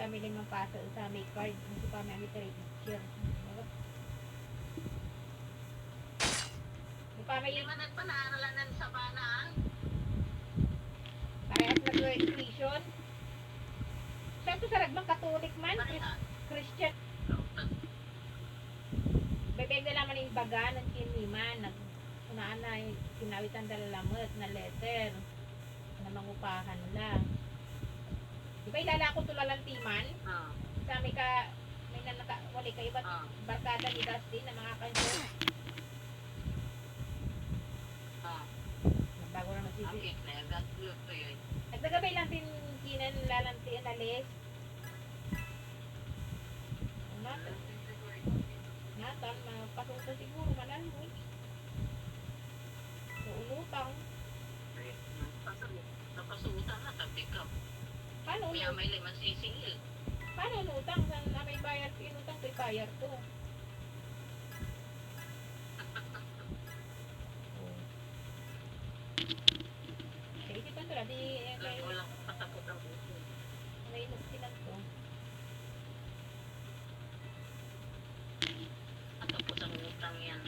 kami limang paso sa may card. Hindi kami ang picture. Hindi kami Hindi man nagpanaaralan sa banaan. parehas nag-tuition. Siya to sa Ragbang Katolik man, Christian. Bebeg na naman yung baga ng kiniman. Unaan na yung kinawitan dalalamot na letter na mangupahan lang. Di ba ilala ko tulalantiman? Sa may wali ka iba't barkada ni Dustin na mga kanyo. Bago na magsisi. Nagdagabay lang din kinan lalantian na list. Natan, mapasok siguro mananoy. So, ulutang. Napasuutan na, tabikap. Paano Kaya may liman sisingil. Paano ulutang? Saan na may bayar? Inutang ko'y bayar to. Sa isipan to lang, di may Walang patapot ang buko. may inuksinan to. Patapot ang utang yan.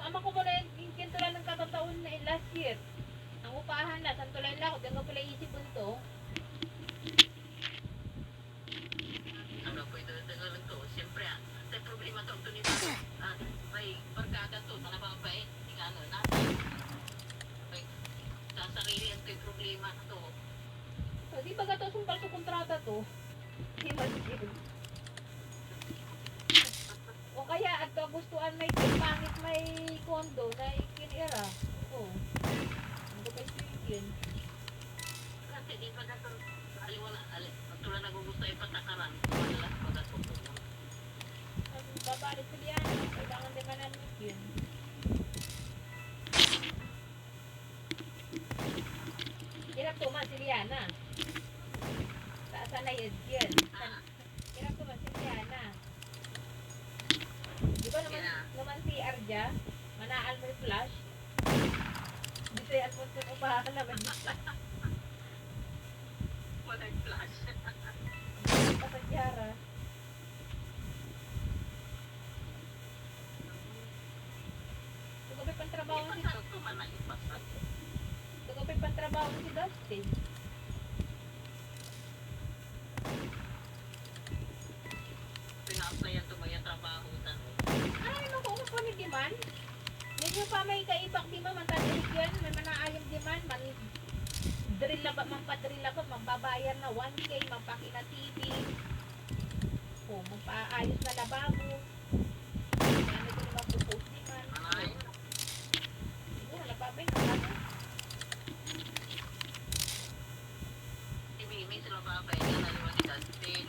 Ama ko muna yung kintulan ng katataon na last year. Ang upahan na, santulay lang ako, diyan nga pala isip mo to. Ang po ito, to. Siyempre, may problema to nito. May barkada to, nanababay. Hindi nga ano, natin. Sa sarili ito yung problema to. So, di ba gato sumpal sa kontrata to? Di masjid. O kaya, at kagustuhan may pangit may kondo na ikinira. Oo. Ano ba yun? Kasi di ba gato, aliwala, tulad nagugusto yung patakaran. Malas pa gato po. Ang babalik sa diyan, kailangan din mananit yun. Hirap tuman si Liana. Saan na yun? Hirap tuman si Liana. Di ba naman si Arja, manaal mo yung flash? Bisayan mo sa upahan naman dito. Walang flash. Pasagyara. Tugapay pantrabaho si Tugapay pantrabaho si Dustin. Pina-applyan to may trabaho tan. Ay, makuha pa ni Diman. Ninyo pa may kaibak di man, mantanig yan, may manaayam di man, drill na ba, mampadrill na ba, mambabayar na 1K, mampakina TV. O, mampaayos na lababo. Kaya na din mapupost di man. Ay, Siguro, napabay na ano. may sila babay na naliwan ni Dustin.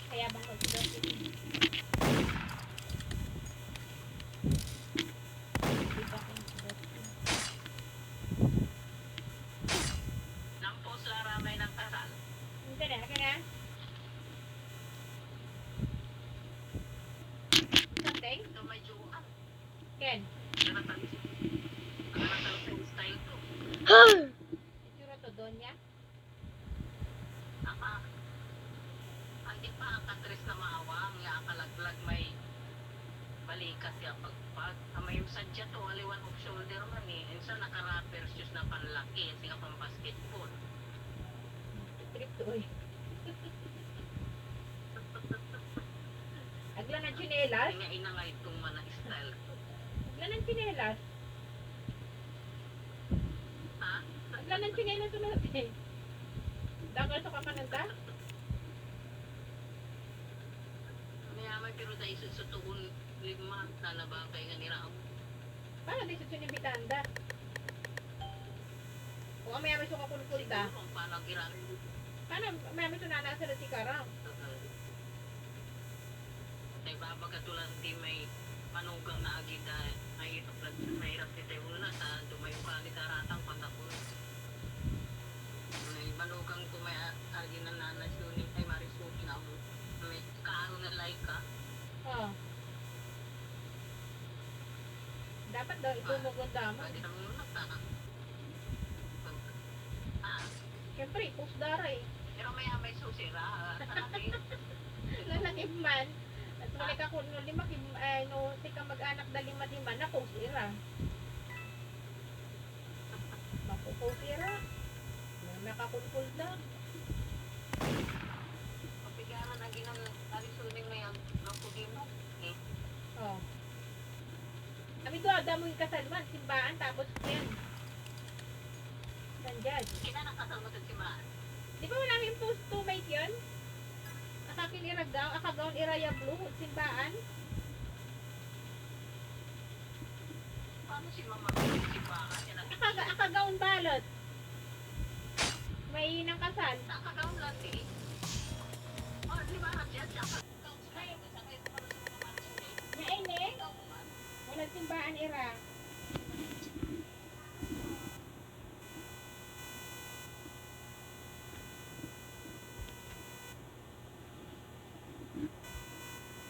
Kaya bang magsidostin. Nampos laramay ng kasal. Hindi na, kaya something? Ito may juan. Ken, Nakatalo sa style to. itsura to doon niya. Hindi pa katres na maawang. Nga akalaglag may balikat ya pagpag. May yung sadya to, aliwan of shoulder man eh. Insa naka-rapper shoes na panlaki. Singa pang basketball. Trip to, oy. Agla ng chinelas. Nga ina nga itong mga style. Agla ng chinelas. Ha? Agla ng chinelas sunod eh. Dagal sa kapananda. Mayaman pero dahil sa tuon lima na ba kay nga niraw. Paano di sa yung bitanda? O amaya may suka kulkulta. Kung paano girang. Paano amaya may sunana sa si Karang? Tay baba katulang di may manugang na agida ay taplat may hirap di tayo na sa dumayo ka di karatang pantakon. May manugang ko may agina na nasunin ay marisuki na mo. May kaano na like ka. Oh. Dapat daw itumugon damo. Pwede naman na ta. Siyempre, post daray. Pero may susira. Sabi, Lalaki man. At wala ka kung lima, no, si ka mag-anak na lima, na sira. Mapupusira. Nakakulkul na. papigaran na ginang nalisunin mo yung kapugin mo. Eh, Oh. Kami to, ada mo yung kasalman, simbaan, tapos yan. Sanjad. kinanakasal mo sa si Maan. Di ba wala yung post to make yun? Akakin iragaw, akagaw iraya blue, simbaan. Paano si Mama si Baka? Akagaw balot. May nang kasal. Nakagaw lang eh. Oh, di ba? Diyan siya. Nain eh. Walang simbaan ira.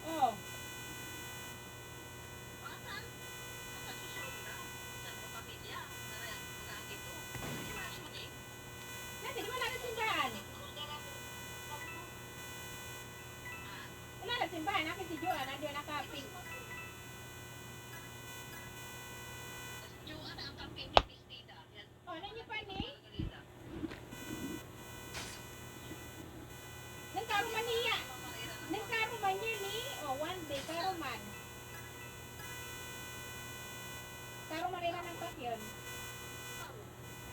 Oh. Nanti di mana ada simbahan? Wala na simbahan. Akin si Joan. Nandiyo naka-pink. Oh, nandiyo pa ni? Nagkaroman niya. Nagkaroman niya ni. Oh, one day. Karoman. Karoman nila ng pasyon.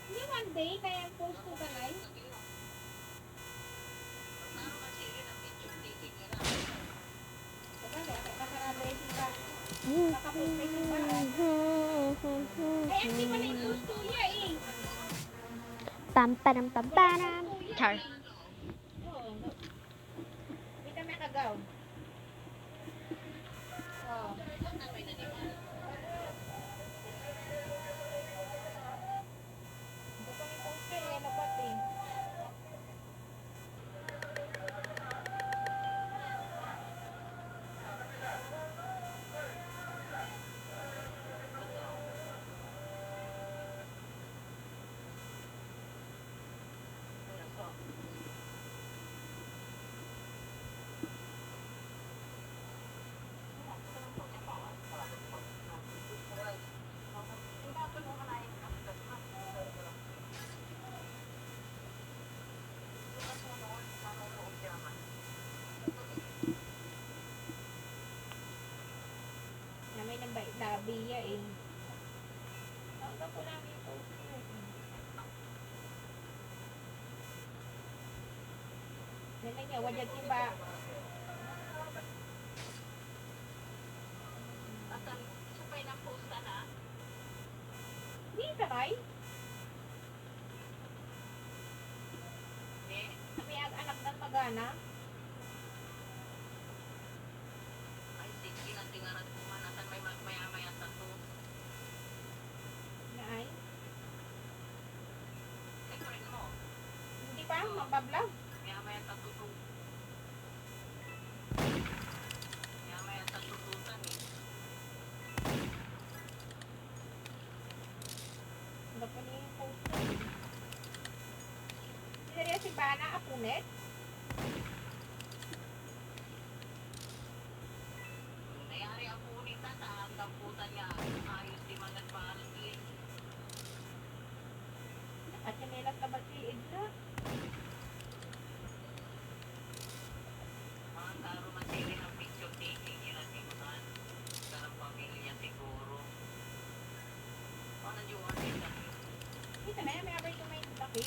Hindi one day. Kaya post ko galay. Saka kasarado yung simbahan. Nakapost may simbahan. Ay, hindi pa na yung post ko niya eh. Pam param pam param. Char. Oo. Kita may kagaw. Oh. Ito pa may post ko eh. Napat eh. Na may nang labi ya eh. Tanggap ko lang yung post ko eh. Yan niya, wajan simba. Di sabay. Kami anak ng magana. Na ay. Hindi pa, mabablaw. Tanggap ko niya yung post ko. Sinariya si Bana, apunet. At yung nilang kabasiid na. Kita na yan, may abay ko may laki.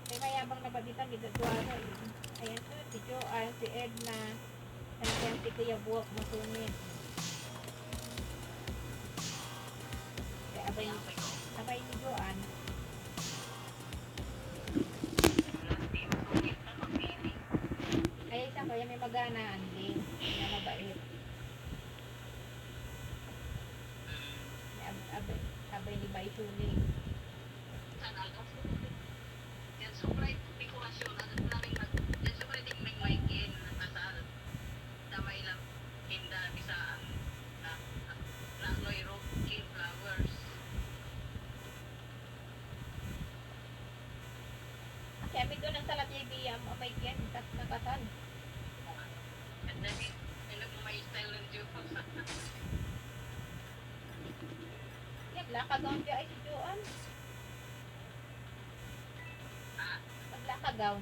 Kaya mayabang na balitan dito duwara eh. Ayan to, si Joanne, si Edna, ayan si Kuya Buwak, masunit. Kaya abay ni Joanne. Kaya isa kaya may maganaan din. Na mabait. Abay ni Baisuling. Yan, sobrang dekorasyon. Yan, sobrang tingming maigin. nagtitinda mi sa Noy Road Kill Flowers. Kami doon ang salat yung may yan, nakasal. At dahil may style ng Diyo. Yan, lakagaw siya ay si Joan. Maglakagaw.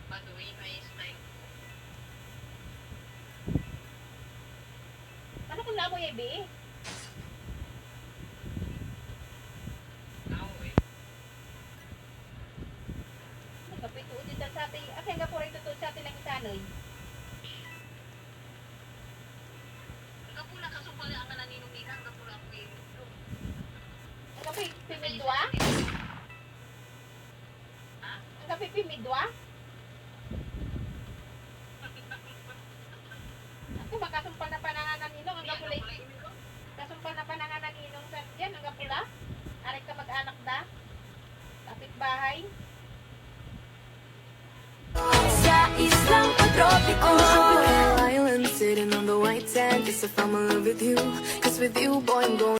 Baduy may style. Ano kung lamo yung ibi? Now eh. Nagkapituod din sa atin. Ako yung gapuray tutuod sa atin lang isanoy. Ang pula kasupal ang naninong-ninang kapula ko eh. Ang kapoy pimidwa? Ha? Ang kapoy pimidwa? Ako makasumpal na pananganan ninong. Ang kapulay. Kasumpal na pananganan ninong sa dyan. Ang kapula. Aray ka mag-anak da. Kapit bahay. Sa islang pagtropiko Island sitting on the white sand Guess I found my love with you Cause with you boy I'm going